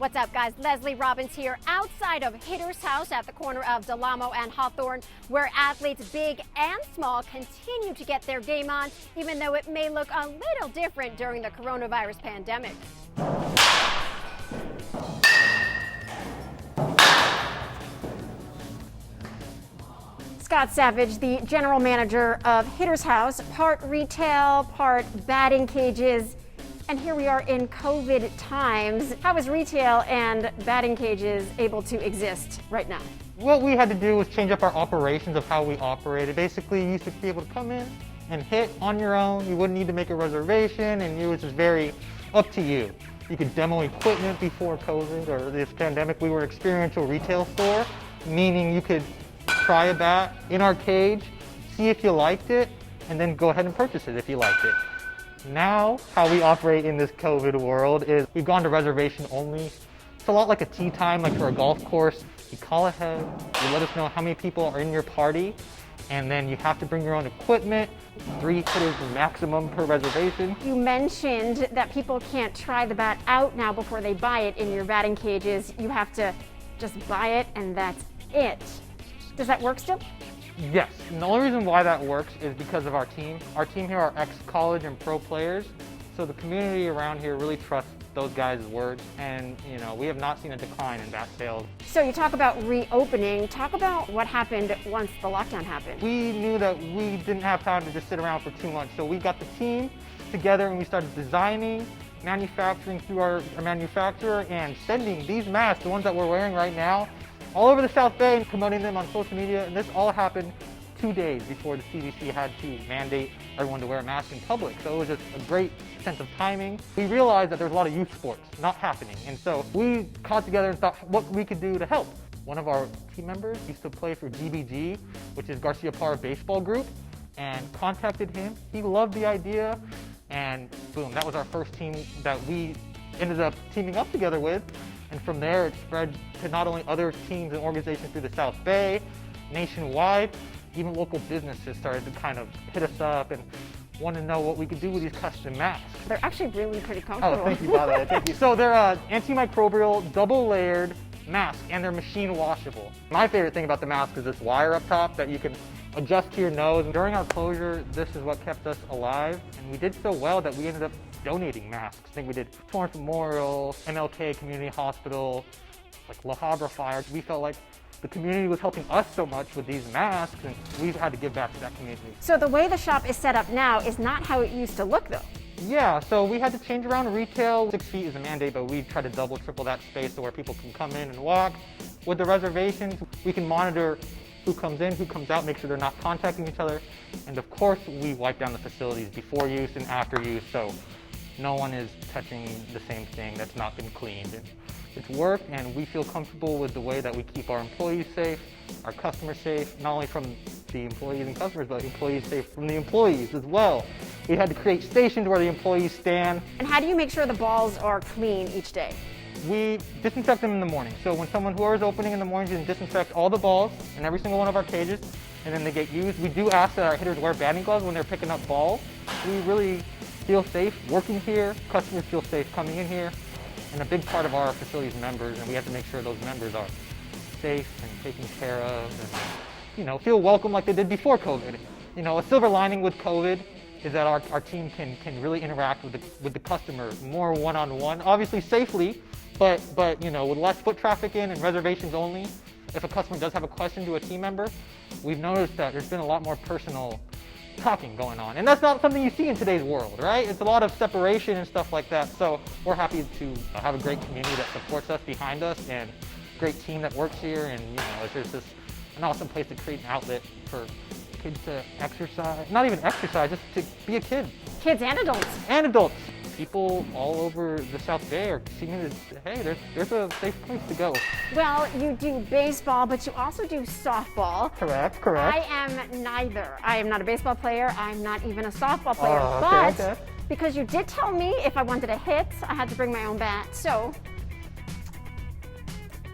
What's up, guys? Leslie Robbins here outside of Hitter's House at the corner of Delamo and Hawthorne, where athletes big and small continue to get their game on, even though it may look a little different during the coronavirus pandemic. Scott Savage, the general manager of Hitter's House, part retail, part batting cages, and here we are in COVID times. How is retail and batting cages able to exist right now? What we had to do was change up our operations of how we operated. Basically, you used to be able to come in and hit on your own. You wouldn't need to make a reservation, and it was just very up to you. You could demo equipment before COVID or this pandemic. We were an experiential retail store, meaning you could try a bat in our cage, see if you liked it, and then go ahead and purchase it if you liked it. Now, how we operate in this COVID world is we've gone to reservation only. It's a lot like a tee time, like for a golf course. You call ahead, you let us know how many people are in your party, and then you have to bring your own equipment. 3 hitters maximum per reservation. You mentioned that people can't try the bat out now before they buy it in your batting cages. You have to just buy it and that's it. Does that work still? Yes, and the only reason why that works is because of our team. Our team here are ex-college and pro players, so the community around here really trusts those guys' words, and we have not seen a decline in bat sales. So you talk about reopening. Talk about what happened once the lockdown happened. We knew that we didn't have time to just sit around for 2 months, so we got the team together and we started designing, manufacturing through our manufacturer, and sending these masks, the ones that we're wearing right now, all over the South Bay and promoting them on social media. And this all happened 2 days before the CDC had to mandate everyone to wear a mask in public. So it was just a great sense of timing. We realized that there's a lot of youth sports not happening. And so we got together and thought what we could do to help. One of our team members used to play for GBG, which is Garcia Parra Baseball Group, and contacted him. He loved the idea, and boom, that was our first team that we ended up teaming up together with. And from there, it spread to not only other teams and organizations through the South Bay, nationwide, even local businesses started to kind of hit us up and want to know what we could do with these custom masks. They're actually really pretty comfortable. Oh, thank you, Baba. Thank you. So they're antimicrobial, double-layered masks, and they're machine washable. My favorite thing about the mask is this wire up top that you can adjust to your nose. During our closure, this is what kept us alive, and we did so well that we ended up donating masks. I think we did Torrance Memorial, MLK Community Hospital, like La Habra Fire. We felt like the community was helping us so much with these masks, and we've had to give back to that community. So the way the shop is set up now is not how it used to look, though. Yeah, so we had to change around retail. 6 feet is a mandate, but we try to double, triple that space so where people can come in and walk. With the reservations, we can monitor who comes in, who comes out, make sure they're not contacting each other. And of course, we wipe down the facilities before use and after use, so no one is touching the same thing that's not been cleaned. And it's work, and we feel comfortable with the way that we keep our employees safe, our customers safe, not only from the employees and customers, but employees safe from the employees as well. We had to create stations where the employees stand. And how do you make sure the balls are clean each day? We disinfect them in the morning. So when whoever's opening in the morning, you can disinfect all the balls in every single one of our cages, and then they get used. We do ask that our hitters wear batting gloves when they're picking up balls. We really feel safe working here. Customers feel safe coming in here. And a big part of our facility is members, and we have to make sure those members are safe and taken care of and, feel welcome like they did before COVID. A silver lining with COVID is that our team can really interact with the customer more one-on-one, obviously safely, but with less foot traffic in and reservations only. If a customer does have a question to a team member, we've noticed that there's been a lot more personal talking going on. And that's not something you see in today's world, right? It's a lot of separation and stuff like that. So we're happy to have a great community that supports us, behind us, and great team that works here. And there's just an awesome place to create an outlet for kids to exercise, not even exercise, just to be a kid. Kids and adults. And adults. People all over the South Bay are seeing it as, hey, there's a safe place to go. Well, you do baseball, but you also do softball. Correct. I am neither. I am not a baseball player. I'm not even a softball player. Okay. Because you did tell me if I wanted to hit, I had to bring my own bat. So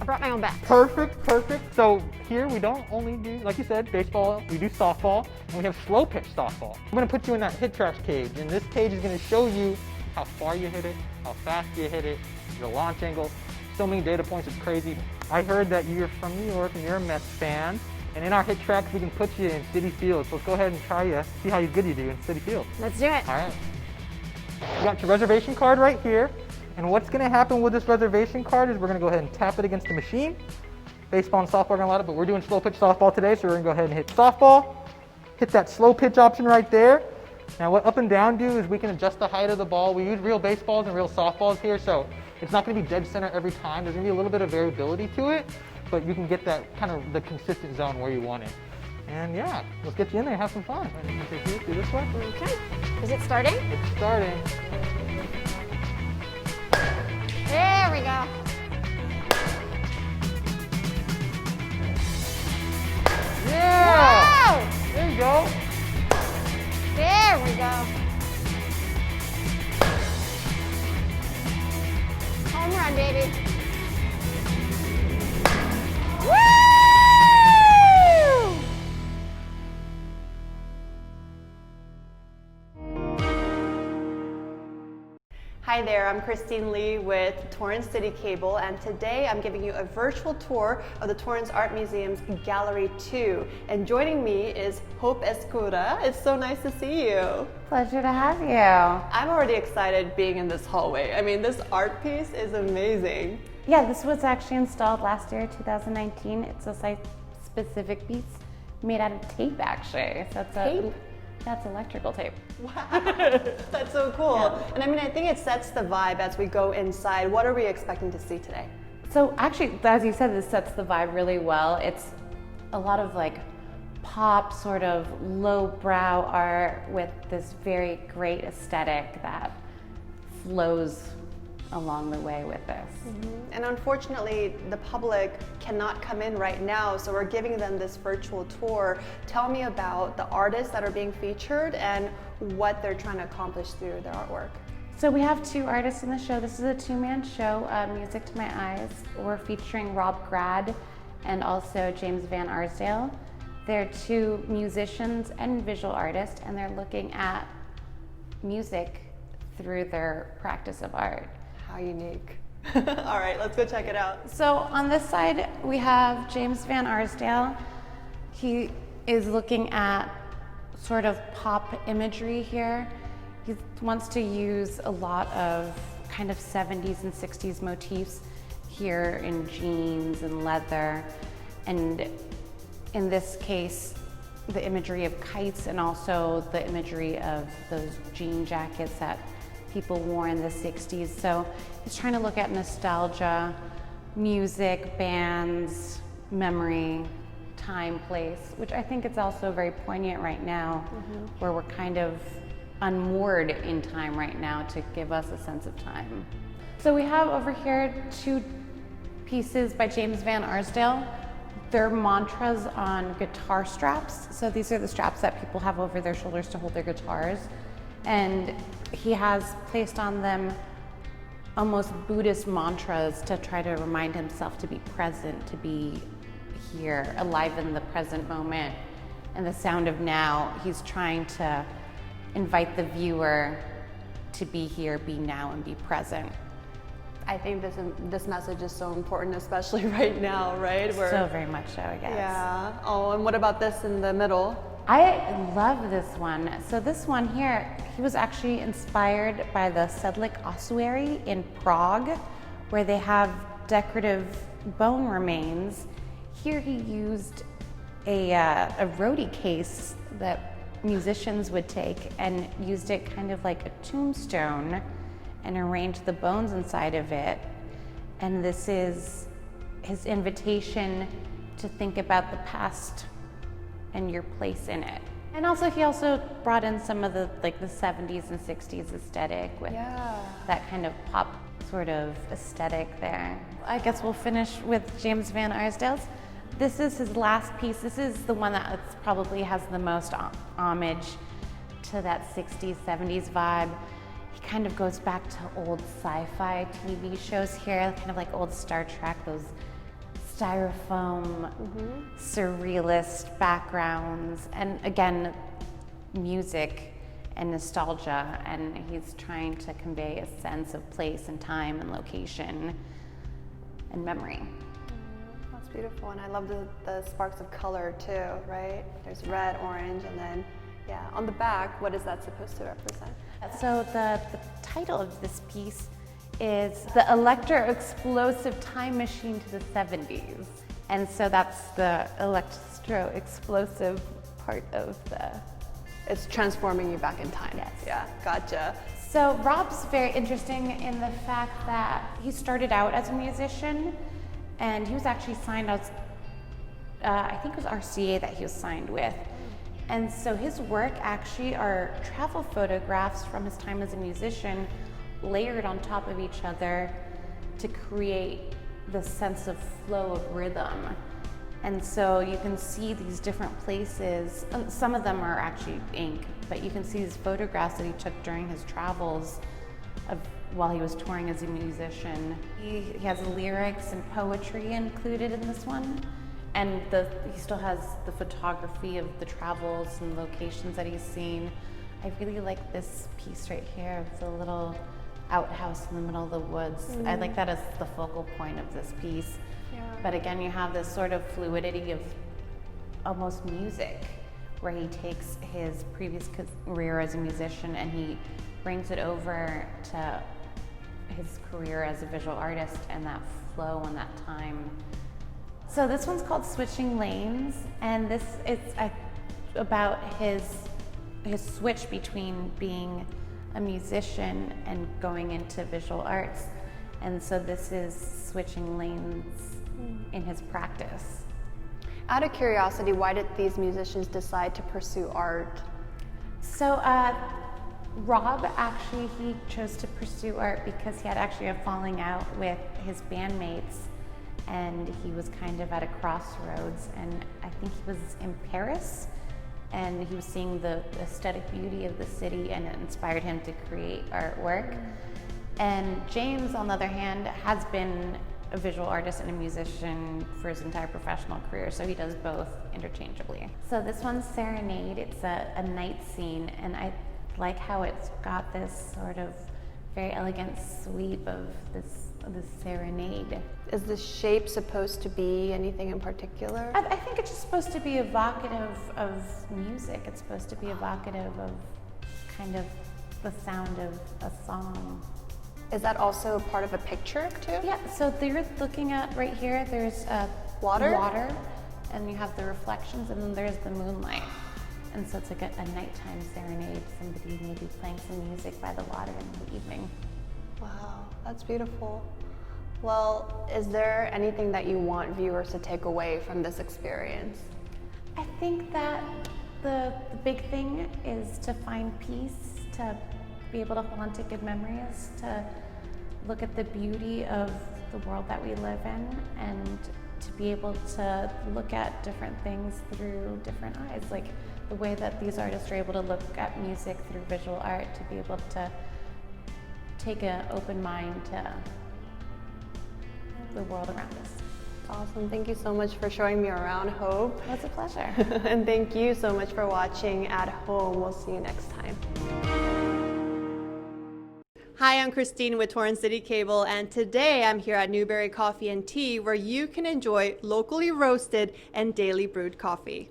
I brought my own bat. Perfect. So here we don't only do, like you said, baseball, we do softball, and we have slow pitch softball. I'm gonna put you in that hit trash cage, and this cage is gonna show you how far you hit it, how fast you hit it, your launch angle. so many data points, it's crazy. I heard that you're from New York and you're a Mets fan, and in our hit tracks we can put you in Citi Field. So let's go ahead and try you, see how good you do in Citi Field. Let's do it. All right. You got your reservation card right here, and what's going to happen with this reservation card is we're going to go ahead and tap it against the machine. Baseball and softball are going to allow it, but we're doing slow pitch softball today, so we're going to go ahead and hit softball. Hit that slow pitch option right there. Now what up and down do is we can adjust the height of the ball. We use real baseballs and real softballs here, so it's not going to be dead center every time. There's going to be a little bit of variability to it, but you can get that kind of the consistent zone where you want it. And yeah, let's get you in there and have some fun. Do this way. Okay. Is it starting? It's starting. There we go. Yeah! Wow! There you go. There we go. Home run, baby. Woo! Hi there, I'm Christine Lee with Torrance Citi Cable, and today I'm giving you a virtual tour of the Torrance Art Museum's Gallery 2. And joining me is Hope Escura. It's so nice to see you. Pleasure to have you. I'm already excited being in this hallway. I mean, this art piece is amazing. Yeah, this was actually installed last year, 2019. It's a site-specific piece made out of tape, actually. So it's Tape? That's electrical tape. Wow, that's so cool. Yeah. And I mean, I think it sets the vibe as we go inside. What are we expecting to see today? So actually, as you said, this sets the vibe really well. It's a lot of like pop, sort of low-brow art with this very great aesthetic that flows along the way with this. And unfortunately, the public cannot come in right now, so we're giving them this virtual tour. Tell me about the artists that are being featured and what they're trying to accomplish through their artwork. So we have two artists in the show. This is a two-man show, Music to My Eyes. We're featuring Rob Grad and also James Van Arsdale. They're two musicians and visual artists, and they're looking at music through their practice of art. How unique. All right, let's go check it out. So on this side, we have James Van Arsdale. He is looking at sort of pop imagery here. He wants to use a lot of kind of 70s and 60s motifs here in jeans and leather. And in this case, the imagery of kites and also the imagery of those jean jackets that people wore in the 60s. So he's trying to look at nostalgia, music, bands, memory, time, place, which I think it's also very poignant right now, where we're kind of unmoored in time right now to give us a sense of time. So we have over here two pieces by James Van Arsdale. They're mantras on guitar straps. So these are the straps that people have over their shoulders to hold their guitars. And he has placed on them almost Buddhist mantras to try to remind himself to be present, to be here, alive in the present moment. And the sound of now, he's trying to invite the viewer to be here, be now, and be present. I think this message is so important, especially right now, right? So very much so, I guess. Yeah. Oh, and what about this in the middle? I love this one. So this one here, he was actually inspired by the Sedlic ossuary in Prague, where they have decorative bone remains. Here he used a roadie case that musicians would take and used it kind of like a tombstone and arranged the bones inside of it. And this is his invitation to think about the past and your place in it. And also he also brought in some of the like the 70s and 60s aesthetic with that kind of pop sort of aesthetic there. I guess we'll finish with James Van Arsdale's. This is his last piece. This is the one that probably has the most homage to that 60s, 70s vibe. He kind of goes back to old sci-fi TV shows here, kind of like old Star Trek, those styrofoam, surrealist backgrounds, and again, music and nostalgia, and he's trying to convey a sense of place and time and location and memory. That's beautiful, and I love the sparks of color too, right? There's red, orange, and then, yeah, on the back, what is that supposed to represent? So the title of this piece is The Electro-Explosive Time Machine to the 70s. And so that's the electro-explosive part of the... It's transforming you back in time. Yes. Yeah, gotcha. So Rob's very interesting in the fact that he started out as a musician, and he was actually signed as, I think it was RCA that he was signed with. And so his work actually are travel photographs from his time as a musician layered on top of each other to create the sense of flow of rhythm. And so you can see these different places. Some of them are actually ink, but you can see these photographs that he took during his travels while he was touring as a musician. He has lyrics and poetry included in this one. And he still has the photography of the travels and locations that he's seen. I really like this piece right here. It's a little outhouse in the middle of the woods. I like that as the focal point of this piece. Yeah. But again, you have this sort of fluidity of almost music, where he takes his previous career as a musician and he brings it over to his career as a visual artist and that flow and that time. So this one's called Switching Lanes, and this is about his switch between being a musician and going into visual arts. And so this is switching lanes in his practice. Out of curiosity, why did these musicians decide to pursue art? So Rob actually, he chose to pursue art because he had actually a falling out with his bandmates, and he was kind of at a crossroads, and I think he was in Paris, and he was seeing the aesthetic beauty of the city, and it inspired him to create artwork. And James, on the other hand, has been a visual artist and a musician for his entire professional career, so he does both interchangeably. So this one's Serenade. It's a night scene, and I like how it's got this sort of very elegant sweep of this serenade. Is the shape supposed to be anything in particular? I think it's just supposed to be evocative of music. It's supposed to be evocative of kind of the sound of a song. Is that also part of a picture too? Yeah, so they're looking at right here, there's water, and you have the reflections, and then there's the moonlight. And so it's like a nighttime serenade, somebody maybe playing some music by the water in the evening. Wow, that's beautiful. Well, is there anything that you want viewers to take away from this experience? I think that the big thing is to find peace, to be able to hold on to good memories, to look at the beauty of the world that we live in, and to be able to look at different things through different eyes, like the way that these artists are able to look at music through visual art, to be able to take an open mind to the world around us. Awesome. Thank you so much for showing me around, Hope. It's a pleasure. And thank you so much for watching at home. We'll see you next time. Hi, I'm Christine with Torrance Citi Cable, and today I'm here at Newberry Coffee and Tea, where you can enjoy locally roasted and daily brewed coffee.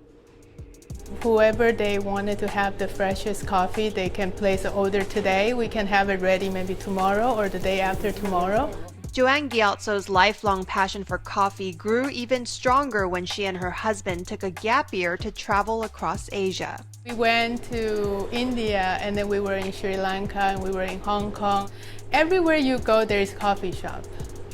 Whoever they wanted to have the freshest coffee, they can place an order today. We can have it ready maybe tomorrow or the day after tomorrow. Joanne Gyaltso's lifelong passion for coffee grew even stronger when she and her husband took a gap year to travel across Asia. We went to India, and then we were in Sri Lanka, and we were in Hong Kong. Everywhere you go, there is coffee shop.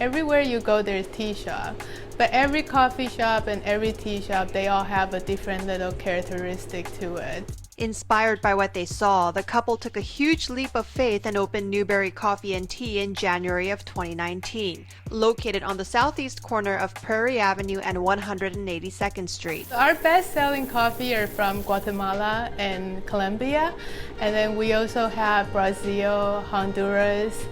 Everywhere you go, there is tea shop. But every coffee shop and every tea shop, they all have a different little characteristic to it. Inspired by what they saw, the couple took a huge leap of faith and opened Newberry Coffee and Tea in January of 2019, located on the southeast corner of Prairie Avenue and 182nd Street. Our best-selling coffee are from Guatemala and Colombia, and then we also have Brazil, Honduras.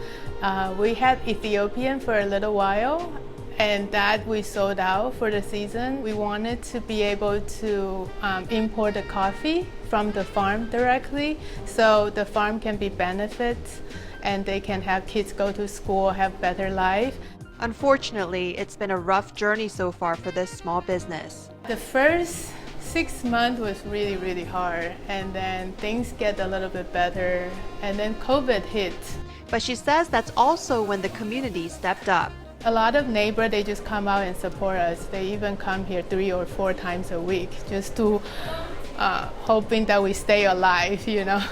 We had Ethiopian for a little while, and that we sold out for the season. We wanted to be able to import the coffee from the farm directly, so the farm can be benefits and they can have kids go to school, have better life. Unfortunately, it's been a rough journey so far for this small business. The first 6 months was really, really hard, and then things get a little bit better, and then COVID hit. But she says that's also when the community stepped up. A lot of neighbors, they just come out and support us. They even come here 3 or 4 times a week just to hoping that we stay alive, you know.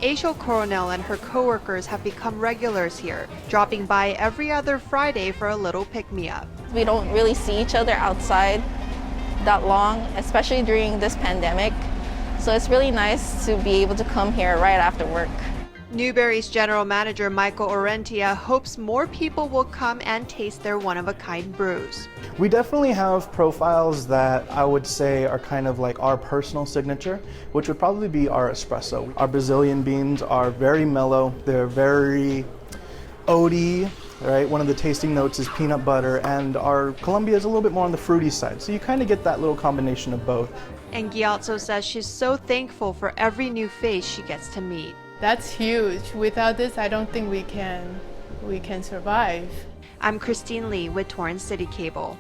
Aisho Coronel and her coworkers have become regulars here, dropping by every other Friday for a little pick-me-up. We don't really see each other outside that long, especially during this pandemic. So it's really nice to be able to come here right after work. Newberry's general manager Michael ORRANTIA hopes more people will come and taste their one-of-a-kind brews. We definitely have profiles that I would say are kind of like our personal signature, which would probably be our espresso. Our Brazilian beans are very mellow, they're very oaty, right? One of the tasting notes is peanut butter, and our Colombia is a little bit more on the fruity side. So you kind of get that little combination of both. And Gyaltso says she's so thankful for every new face she gets to meet. That's huge. Without this, I don't think we can survive. I'm Christine Lee with Torrance Citi Cable.